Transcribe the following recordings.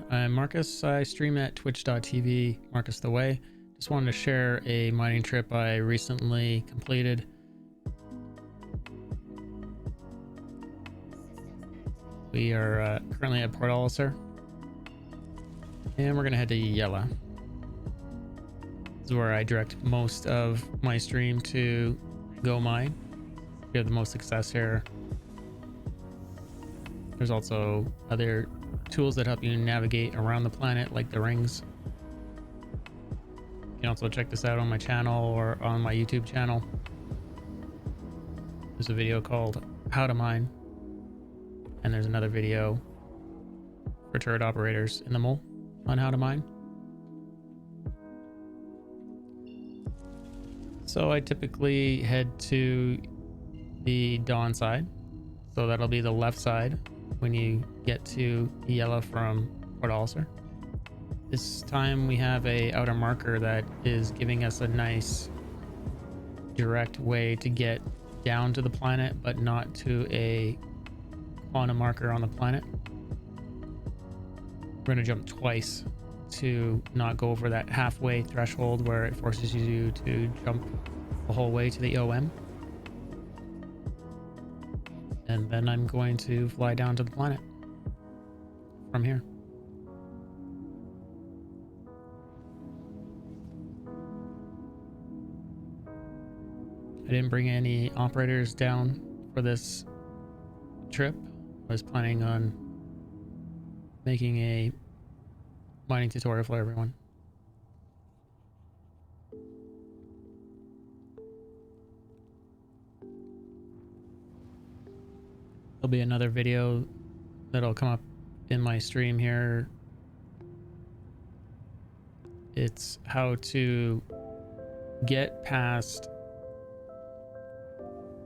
I'm Marcus. I stream at twitch.tv, Marcus the Way. Just wanted to share a mining trip I recently completed. We are currently at Port Alliser, and we're going to head to Yella. This is where I direct most of my stream to go mine. We have the most success here. There's also other tools that help you navigate around the planet, like the rings. You can also check this out on my channel or on my YouTube channel. There's a video called How to Mine, and there's another video for turret operators in the mole on how to mine. So I typically head to the dawn side, so that'll be the left side when you get to Yella from Port Alliser. This time we have a outer marker that is giving us a nice direct way to get down to the planet, but not to a quantum marker on the planet. We're going to jump twice to not go over that halfway threshold where it forces you to jump the whole way to the OM. And then I'm going to fly down to the planet from here. I didn't bring any operators down for this trip. I was planning on making a mining tutorial for everyone. There'll be another video that'll come up in my stream here. It's how to get past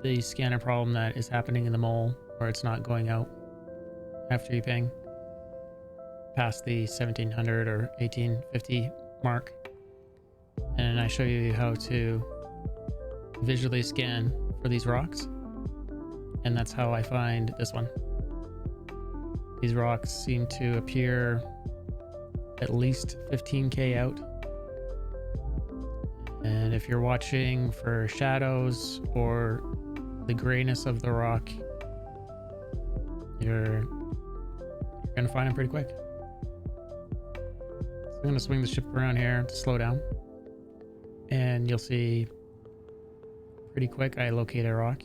the scanner problem that is happening in the mole, where it's not going out after you ping past the 1700 or 1850 mark. And I show you how to visually scan for these rocks. And that's how I find this one. These rocks seem to appear at least 15k out. And if you're watching for shadows or the grayness of the rock, you're gonna find them pretty quick. So I'm gonna swing the ship around here to slow down, and you'll see pretty quick I locate a rock.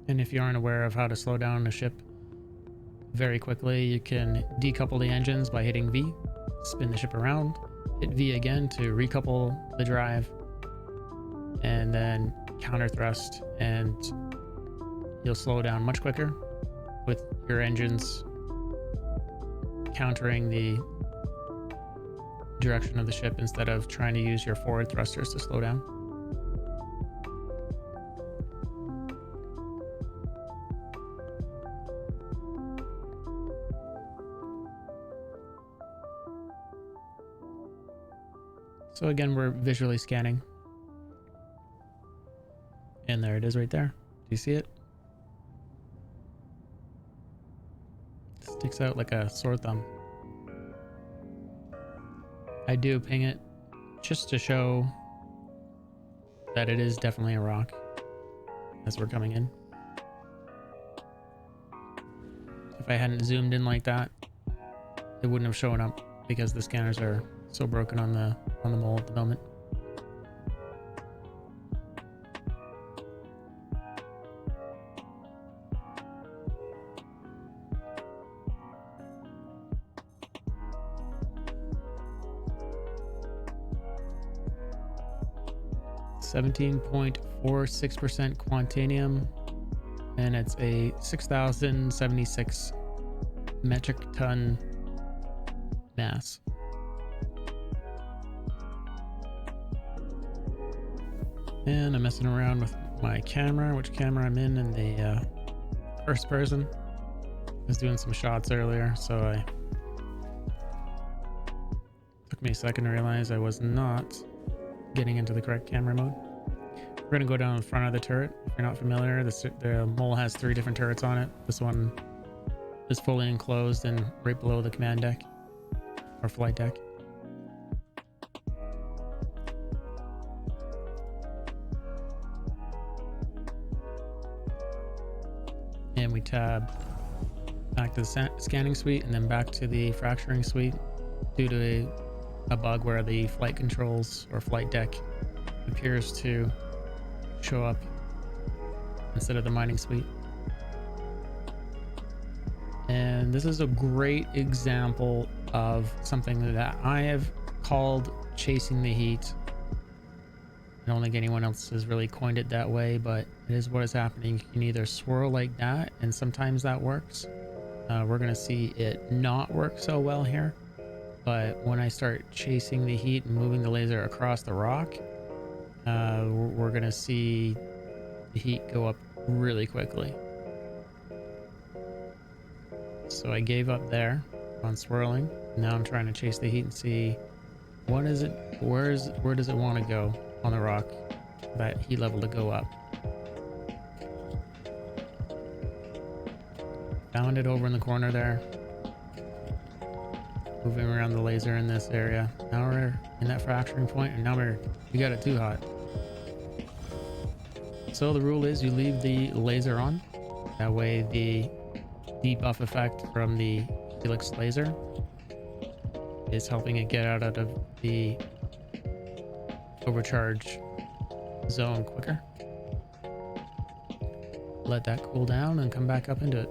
And if you aren't aware of how to slow down a ship very quickly, you can decouple the engines by hitting V, spin the ship around, hit V again to recouple the drive, and then counter thrust, and you'll slow down much quicker with your engines countering the direction of the ship instead of trying to use your forward thrusters to slow down. So again, we're visually scanning. And there it is right there. Do you see it? It sticks out like a sore thumb. I do ping it just to show that it is definitely a rock as we're coming in. If I hadn't zoomed in like that, it wouldn't have shown up because the scanners are so broken on the mole at the moment. .46% Quantainium, and it's a 6,076 metric ton mass. And I'm messing around with my camera, which camera I'm in the first person. I was doing some shots earlier, so it took me a second to realize I was not getting into the correct camera mode. We're gonna go down in front of the turret. If you're not familiar, the mole has 3 different turrets on it. This one is fully enclosed and right below the command deck or flight deck. And we tab back to the scanning suite and then back to the fracturing suite due to a bug where the flight controls or flight deck appears to show up instead of the mining suite. And this is a great example of something that I have called chasing the heat. I don't think anyone else has really coined it that way, but it is what is happening. You can either swirl like that, and sometimes that works. We're going to see it not work so well here. But when I start chasing the heat and moving the laser across the rock, we're going to see the heat go up really quickly. So I gave up there on swirling. Now I'm trying to chase the heat and see what is it, where does it want to go on the rock, that heat level to go up. Found it over in the corner there. Moving around the laser in this area. Now we're in that fracturing point, and now we got it too hot. So the rule is you leave the laser on. That way the debuff effect from the Helix laser is helping it get out of the overcharge zone quicker. Let that cool down and come back up into it.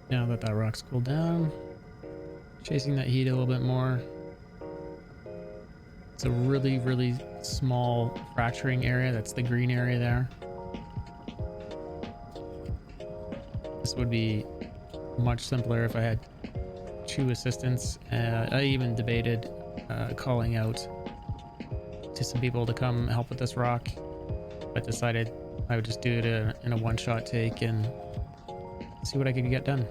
Now that that rock's cooled down, chasing that heat a little bit more. It's a really, really small fracturing area. That's the green area there. This would be much simpler if I had 2 assistants. I even debated calling out to some people to come help with this rock, but decided I would just do it in a one-shot take and see what I could get done.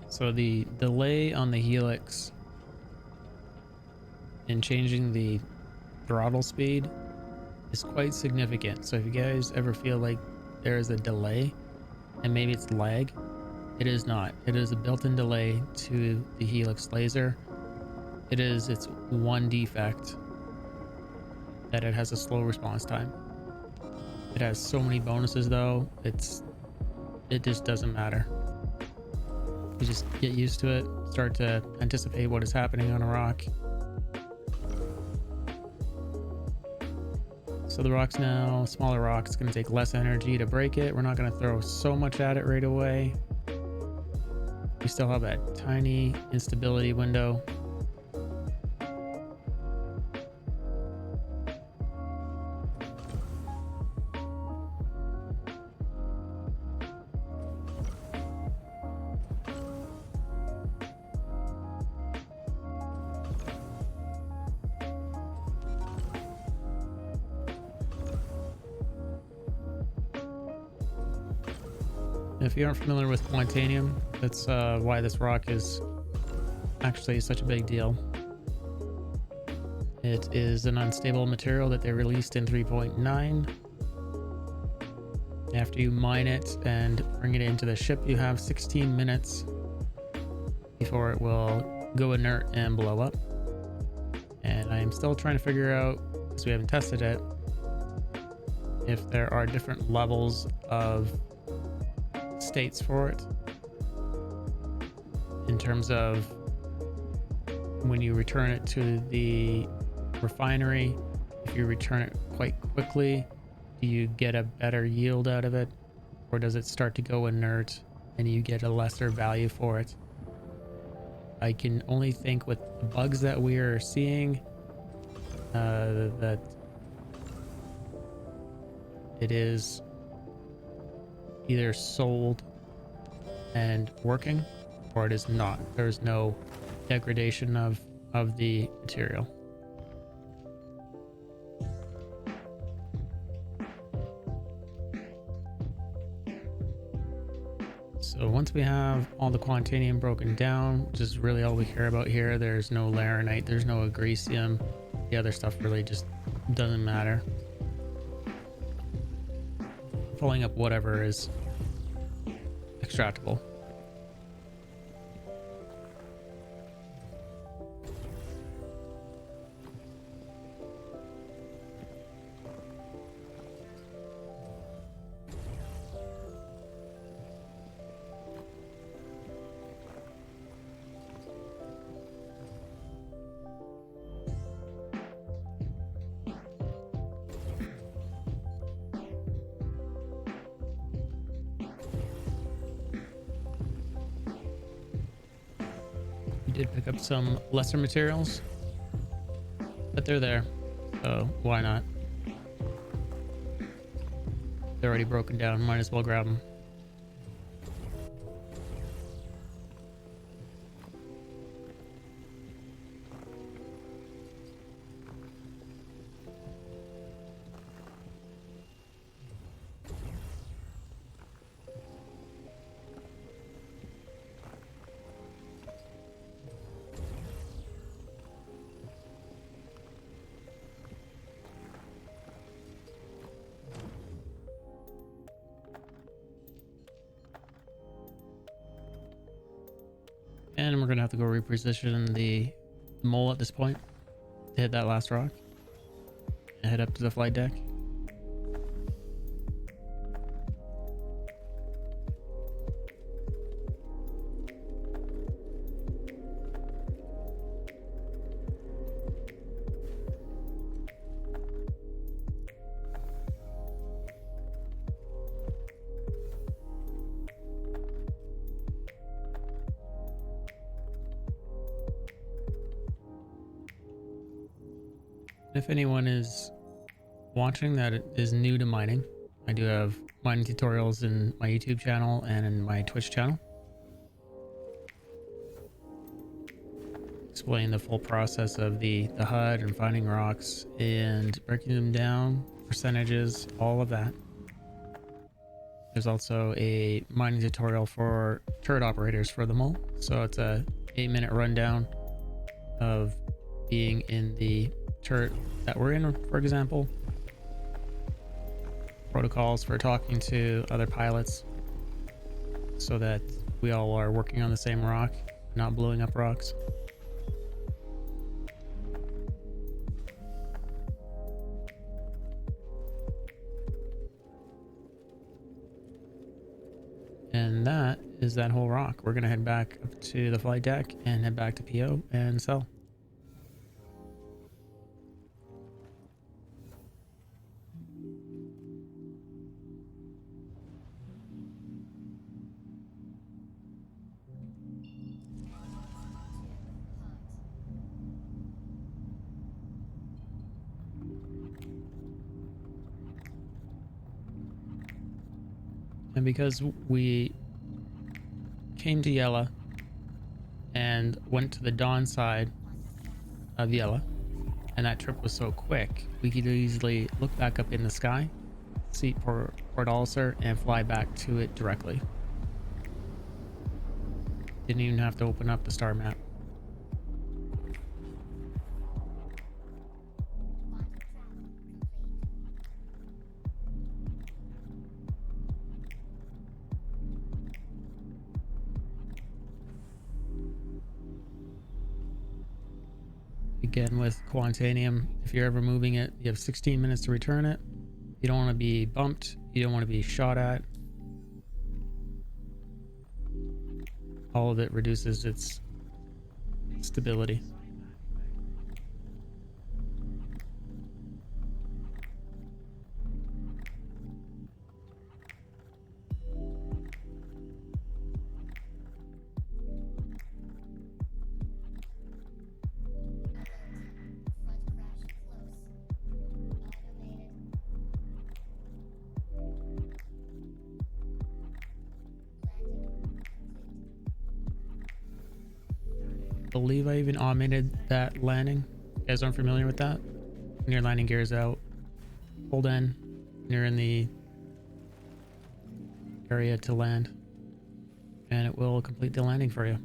So the delay on the Helix in changing the throttle speed is quite significant. So if you guys ever feel like there is a delay and maybe it's lag, it is not. It is a built-in delay to the Helix laser. It's one defect that it has a slow response time. It has so many bonuses though, it just doesn't matter. You just get used to it, start to anticipate what is happening on a rock. So the rock's now smaller rock. It's going to take less energy to break it. We're not going to throw so much at it right away. We still have that tiny instability window. If you aren't familiar with Quantainium, that's why this rock is actually such a big deal. It is an unstable material that they released in 3.9. After you mine it and bring it into the ship, you have 16 minutes before it will go inert and blow up. And I am still trying to figure out, because we haven't tested it, if there are different levels of states for it in terms of when you return it to the refinery. If you return it quite quickly, do you get a better yield out of it, or does it start to go inert and you get a lesser value for it? I can only think with the bugs that we are seeing that it is either sold and working, or it is not. There's no degradation of the material. So once we have all the Quantainium broken down, which is really all we care about here, there's no laranite, there's no agresium. The other stuff really just doesn't matter. Pulling up whatever is extractable. Did pick up some lesser materials, but they're there, so why not? They're already broken down, might as well grab them. And we're gonna have to go reposition the mole at this point to hit that last rock and head up to the flight deck. If anyone is watching that is new to mining, I do have mining tutorials in my YouTube channel and in my Twitch channel. Explain the full process of the HUD and finding rocks and breaking them down, percentages, all of that. There's also a mining tutorial for turret operators for the mole. So it's a 8-minute rundown of being in the turret that we're in, for example. Protocols for talking to other pilots so that we all are working on the same rock, not blowing up rocks. And that is that whole rock. We're gonna head back up to the flight deck and head back to PO and sell. And because we came to Yella and went to the dawn side of Yella, and that trip was so quick, we could easily look back up in the sky, see Port Alcer, and fly back to it directly. Didn't even have to open up the star map. Again, with Quantainium, if you're ever moving it, you have 16 minutes to return it. You don't want to be bumped. You don't want to be shot at. All of it reduces its stability. believe I even automated that landing. If you guys aren't familiar with that, when your landing gear is out, hold in, and you're in the area to land, and it will complete the landing for you.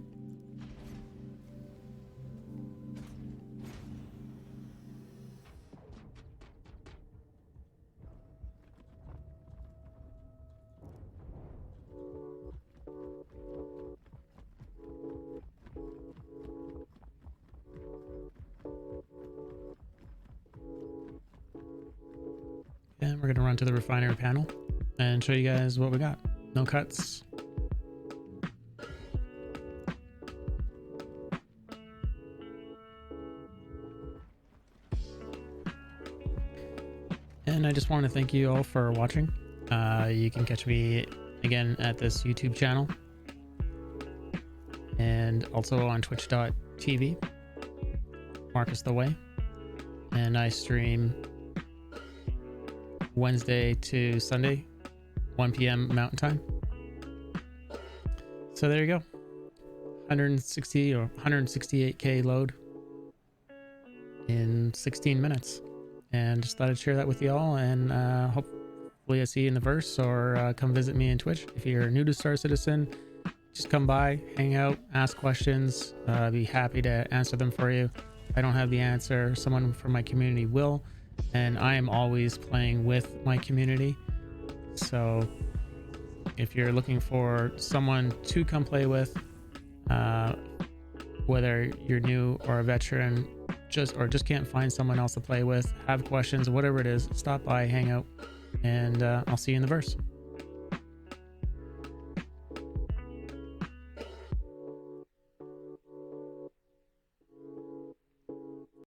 And we're going to run to the refinery panel and show you guys what we got. No cuts. And I just want to thank you all for watching. You can catch me again at this YouTube channel and also on twitch.tv, Marcus the Way. And I stream Wednesday to Sunday, 1 p.m. Mountain Time. So there you go. 160 or 168k load in 16 minutes. And just thought I'd share that with you all, and hopefully I see you in the verse, or come visit me in Twitch. If you're new to Star Citizen, just come by, hang out, ask questions. I'd be happy to answer them for you. If I don't have the answer, someone from my community will, and I am always playing with my community. So if you're looking for someone to come play with, whether you're new or a veteran, just can't find someone else to play with, have questions, whatever it is, stop by, hang out, and I'll see you in the verse.